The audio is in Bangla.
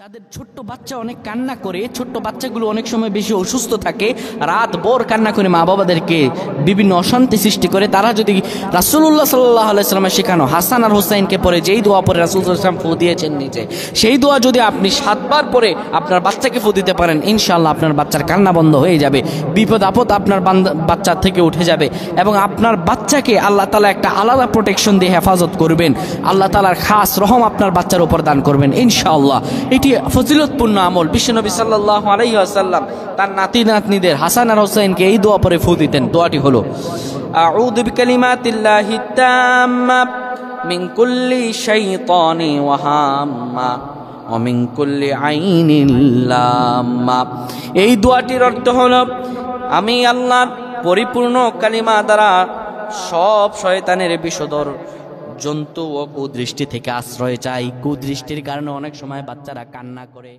যাদের ছোট্ট বাচ্চা অনেক কান্না করে, ছোট্ট বাচ্চাগুলো অনেক সময় বেশি অসুস্থ থাকে, রাত ভোর কান্না করে মা বাবাদেরকে বিভিন্ন অশান্তি সৃষ্টি করে, তারা যদি রাসূলুল্লাহ সাল্লাল্লাহু আলাইহি ওয়াসাল্লামের শেখানো হাসান আর হুসাইনকে পরে যেই দোয়া পরে রাসূল সাল্লাল্লাহু আলাইহি ওয়াসাল্লাম ফু দিয়েছেন নিচে, সেই দোয়া যদি আপনি 7 বার পরে আপনার বাচ্চাকে ফু দিতে পারেন, ইনশাআল্লাহ আপনার বাচ্চার কান্না বন্ধ হয়ে যাবে, বিপদ আপদ আপনার বাচ্চার থেকে উঠে যাবে এবং আপনার বাচ্চাকে আল্লাহ তাআলা একটা আলাদা প্রোটেকশন দিয়ে হেফাজত করবেন। আল্লাহ তাআলার খাস রহম আপনার বাচ্চার উপর দান করবেন ইনশাআল্লাহ। এটি ফজিলতপূর্ণ আমল। বিশ্বনবী সাল্লাল্লাহু আলাইহি ওয়াসাল্লাম তার নাতি নাতনিদের হাসান আর হুসাইনকে এই দোয়া পরে ফু দিতেন। দোয়াটি হলো আউযু বিকালিমাতিল্লাহি তাম্মা মিন কুল্লি শাইতানি ওয়া হাম্মা ওয়া মিন কুল্লি আইনিন লাম্মা। এই দোয়াটির অর্থ হলো, আমি আল্লাহর পরিপূর্ণ কালিমা দ্বারা সব শয়তানের বিষধর জন্তু ও কুদৃষ্টি থেকে আশ্রয় চাই। কুদৃষ্টির কারণে অনেক সময় বাচ্চারা কান্না করে।